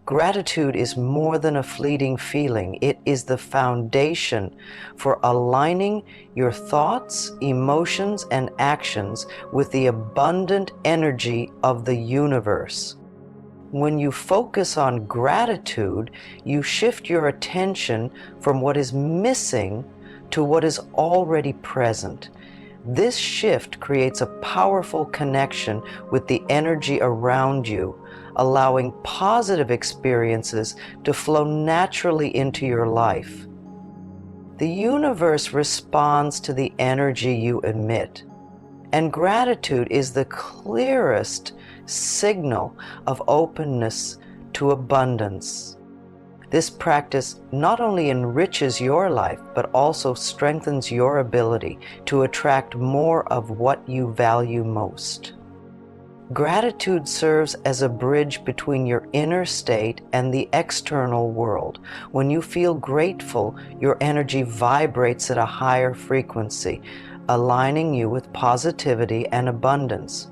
Gratitude is more than a fleeting feeling. It is the foundation for aligning your thoughts, emotions, and actions with the abundant energy of the universe. When you focus on gratitude, you shift your attention from what is missing to what is already present. This shift creates a powerful connection with the energy around you, allowing positive experiences to flow naturally into your life. The universe responds to the energy you emit, and gratitude is the clearest signal of openness to abundance. This practice not only enriches your life, but also strengthens your ability to attract more of what you value most. Gratitude serves as a bridge between your inner state and the external world. When you feel grateful, your energy vibrates at a higher frequency, aligning you with positivity and abundance.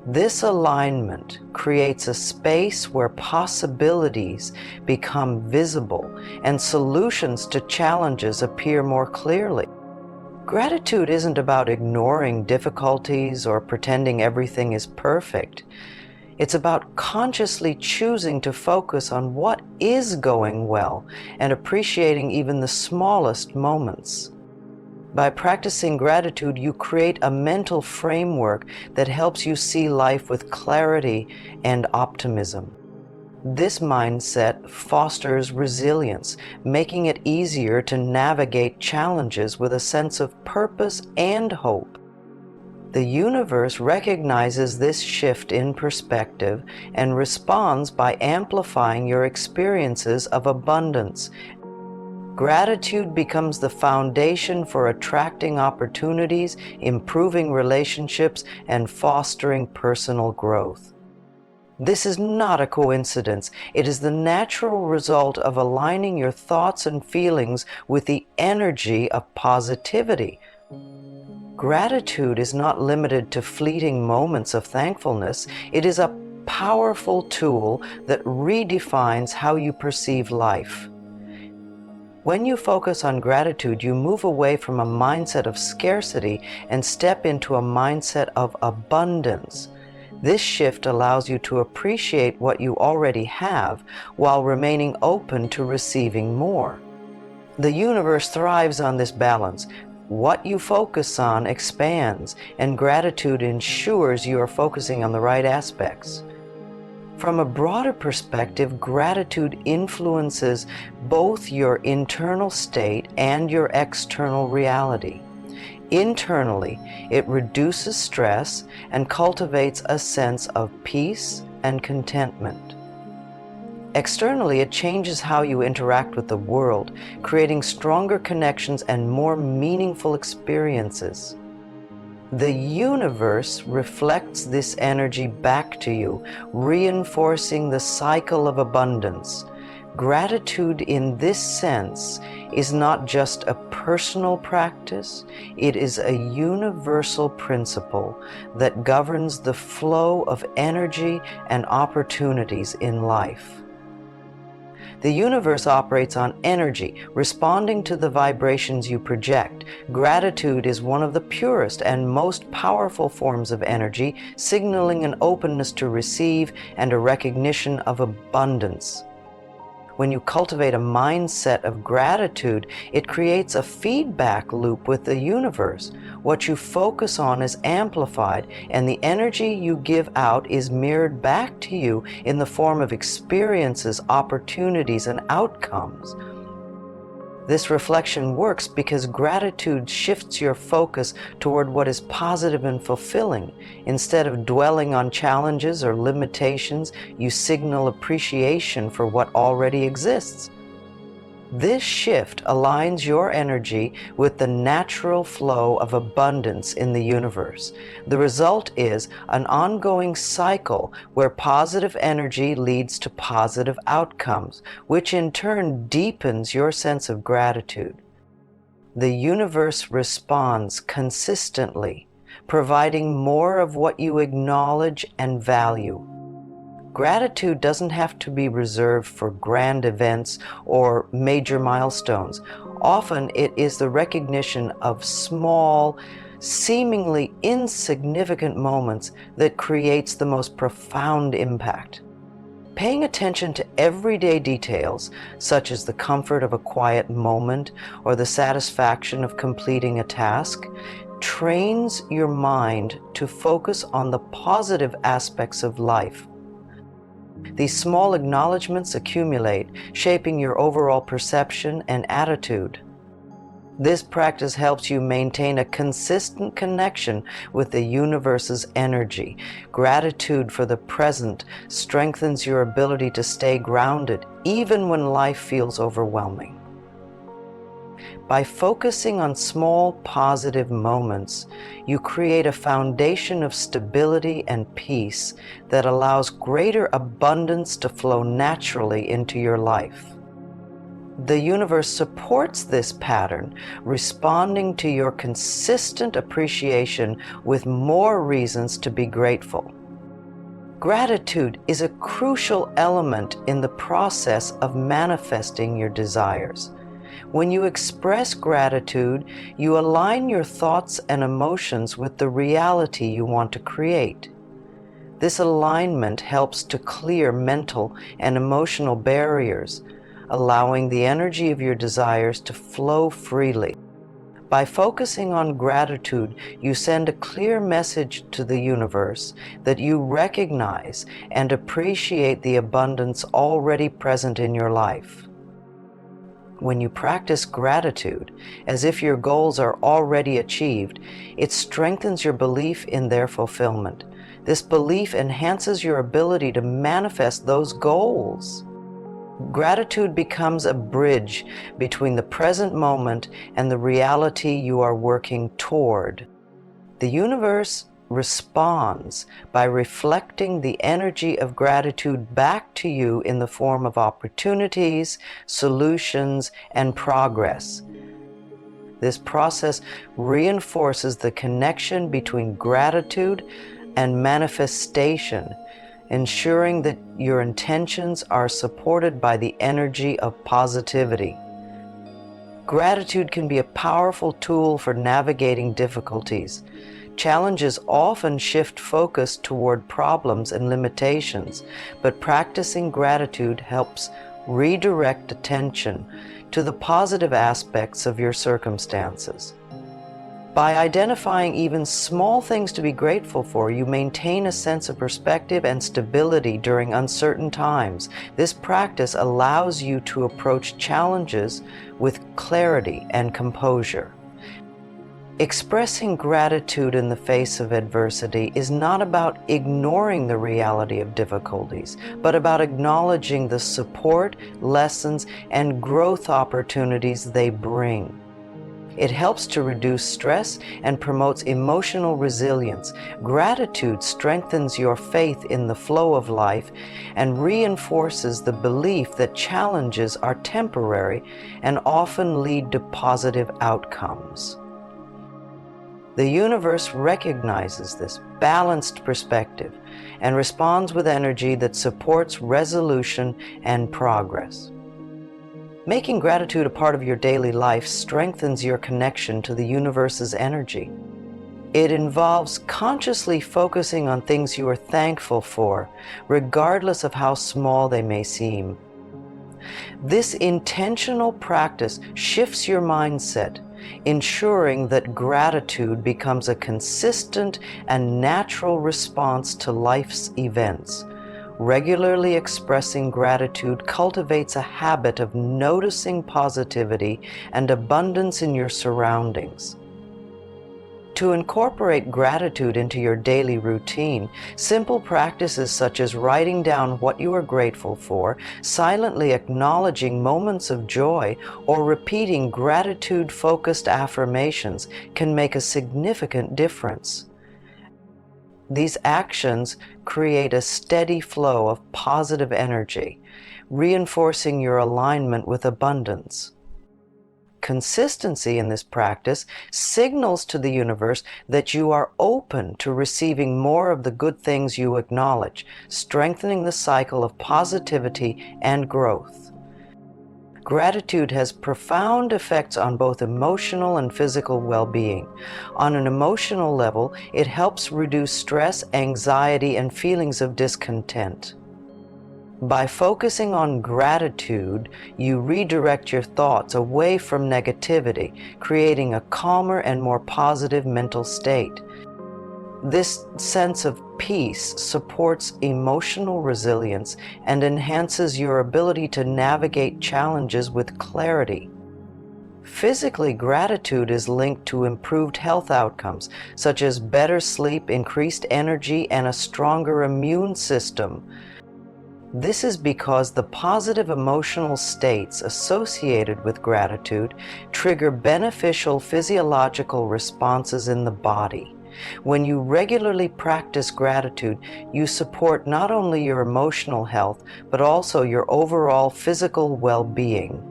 This alignment creates a space where possibilities become visible and solutions to challenges appear more clearly. Gratitude isn't about ignoring difficulties or pretending everything is perfect. It's about consciously choosing to focus on what is going well and appreciating even the smallest moments. By practicing gratitude, you create a mental framework that helps you see life with clarity and optimism. This mindset fosters resilience, making it easier to navigate challenges with a sense of purpose and hope. The universe recognizes this shift in perspective and responds by amplifying your experiences of abundance. Gratitude becomes the foundation for attracting opportunities, improving relationships, and fostering personal growth. This is not a coincidence. It is the natural result of aligning your thoughts and feelings with the energy of positivity. Gratitude is not limited to fleeting moments of thankfulness. It is a powerful tool that redefines how you perceive life. When you focus on gratitude, you move away from a mindset of scarcity and step into a mindset of abundance. This shift allows you to appreciate what you already have while remaining open to receiving more. The universe thrives on this balance. What you focus on expands, and gratitude ensures you are focusing on the right aspects. From a broader perspective, gratitude influences both your internal state and your external reality. Internally, it reduces stress and cultivates a sense of peace and contentment. Externally, it changes how you interact with the world, creating stronger connections and more meaningful experiences. The universe reflects this energy back to you, reinforcing the cycle of abundance. Gratitude in this sense is not just a personal practice, it is a universal principle that governs the flow of energy and opportunities in life. The universe operates on energy, responding to the vibrations you project. Gratitude is one of the purest and most powerful forms of energy, signaling an openness to receive and a recognition of abundance. When you cultivate a mindset of gratitude, it creates a feedback loop with the universe. What you focus on is amplified, and the energy you give out is mirrored back to you in the form of experiences, opportunities, and outcomes. This reflection works because gratitude shifts your focus toward what is positive and fulfilling. Instead of dwelling on challenges or limitations, you signal appreciation for what already exists. This shift aligns your energy with the natural flow of abundance in the universe. The result is an ongoing cycle where positive energy leads to positive outcomes, which in turn deepens your sense of gratitude. The universe responds consistently, providing more of what you acknowledge and value. Gratitude doesn't have to be reserved for grand events or major milestones. Often it is the recognition of small, seemingly insignificant moments that creates the most profound impact. Paying attention to everyday details, such as the comfort of a quiet moment or the satisfaction of completing a task, trains your mind to focus on the positive aspects of life. These small acknowledgments accumulate, shaping your overall perception and attitude. This practice helps you maintain a consistent connection with the universe's energy. Gratitude for the present strengthens your ability to stay grounded, even when life feels overwhelming. By focusing on small positive moments, you create a foundation of stability and peace that allows greater abundance to flow naturally into your life. The universe supports this pattern, responding to your consistent appreciation with more reasons to be grateful. Gratitude is a crucial element in the process of manifesting your desires. When you express gratitude, you align your thoughts and emotions with the reality you want to create. This alignment helps to clear mental and emotional barriers, allowing the energy of your desires to flow freely. By focusing on gratitude, you send a clear message to the universe that you recognize and appreciate the abundance already present in your life. When you practice gratitude, as if your goals are already achieved, it strengthens your belief in their fulfillment. This belief enhances your ability to manifest those goals. Gratitude becomes a bridge between the present moment and the reality you are working toward. The universe responds by reflecting the energy of gratitude back to you in the form of opportunities, solutions, and progress. This process reinforces the connection between gratitude and manifestation, ensuring that your intentions are supported by the energy of positivity. Gratitude can be a powerful tool for navigating difficulties. Challenges often shift focus toward problems and limitations, but practicing gratitude helps redirect attention to the positive aspects of your circumstances. By identifying even small things to be grateful for, you maintain a sense of perspective and stability during uncertain times. This practice allows you to approach challenges with clarity and composure. Expressing gratitude in the face of adversity is not about ignoring the reality of difficulties, but about acknowledging the support, lessons, and growth opportunities they bring. It helps to reduce stress and promotes emotional resilience. Gratitude strengthens your faith in the flow of life and reinforces the belief that challenges are temporary and often lead to positive outcomes. The universe recognizes this balanced perspective and responds with energy that supports resolution and progress. Making gratitude a part of your daily life strengthens your connection to the universe's energy. It involves consciously focusing on things you are thankful for, regardless of how small they may seem. This intentional practice shifts your mindset, ensuring that gratitude becomes a consistent and natural response to life's events. Regularly expressing gratitude cultivates a habit of noticing positivity and abundance in your surroundings. To incorporate gratitude into your daily routine, simple practices such as writing down what you are grateful for, silently acknowledging moments of joy, or repeating gratitude-focused affirmations can make a significant difference. These actions create a steady flow of positive energy, reinforcing your alignment with abundance. consistency in this practice signals to the universe that you are open to receiving more of the good things you acknowledge, strengthening the cycle of positivity and growth. Gratitude has profound effects on both emotional and physical well-being. On an emotional level, it helps reduce stress, anxiety, and feelings of discontent. By focusing on gratitude, you redirect your thoughts away from negativity, creating a calmer and more positive mental state. This sense of peace supports emotional resilience and enhances your ability to navigate challenges with clarity. Physically, gratitude is linked to improved health outcomes, such as better sleep, increased energy, and a stronger immune system. This is because the positive emotional states associated with gratitude trigger beneficial physiological responses in the body. When you regularly practice gratitude, you support not only your emotional health, but also your overall physical well-being.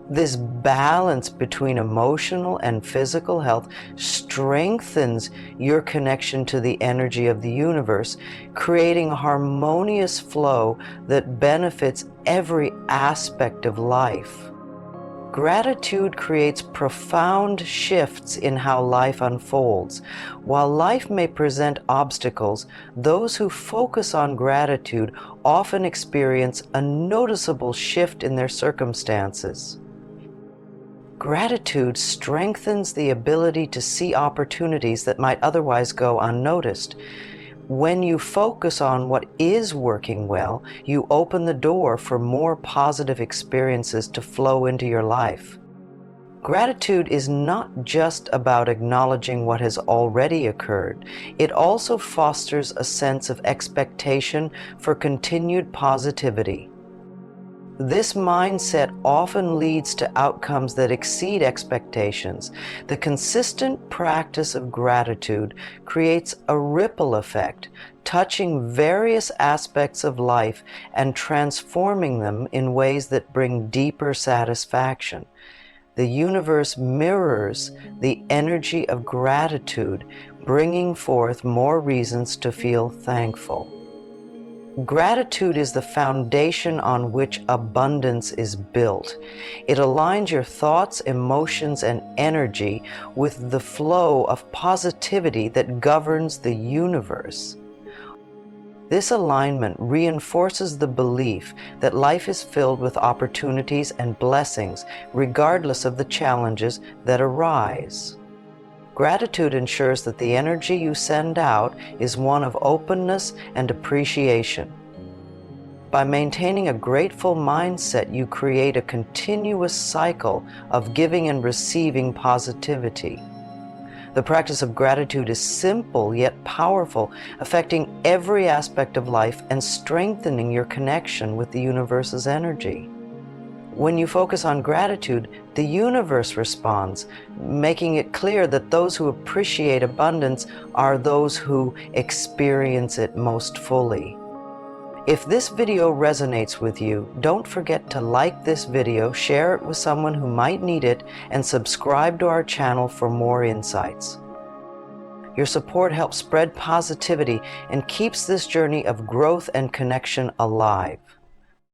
This balance between emotional and physical health strengthens your connection to the energy of the universe, creating a harmonious flow that benefits every aspect of life. Gratitude creates profound shifts in how life unfolds. While life may present obstacles, those who focus on gratitude often experience a noticeable shift in their circumstances. Gratitude strengthens the ability to see opportunities that might otherwise go unnoticed. When you focus on what is working well, you open the door for more positive experiences to flow into your life. Gratitude is not just about acknowledging what has already occurred. It also fosters a sense of expectation for continued positivity. This mindset often leads to outcomes that exceed expectations. The consistent practice of gratitude creates a ripple effect, touching various aspects of life and transforming them in ways that bring deeper satisfaction. The universe mirrors the energy of gratitude, bringing forth more reasons to feel thankful. Gratitude is the foundation on which abundance is built. It aligns your thoughts, emotions, and energy with the flow of positivity that governs the universe. This alignment reinforces the belief that life is filled with opportunities and blessings, regardless of the challenges that arise. Gratitude ensures that the energy you send out is one of openness and appreciation. By maintaining a grateful mindset, you create a continuous cycle of giving and receiving positivity. The practice of gratitude is simple yet powerful, affecting every aspect of life and strengthening your connection with the universe's energy. When you focus on gratitude, the universe responds, making it clear that those who appreciate abundance are those who experience it most fully. If this video resonates with you, don't forget to like this video, share it with someone who might need it, and subscribe to our channel for more insights. Your support helps spread positivity and keeps this journey of growth and connection alive.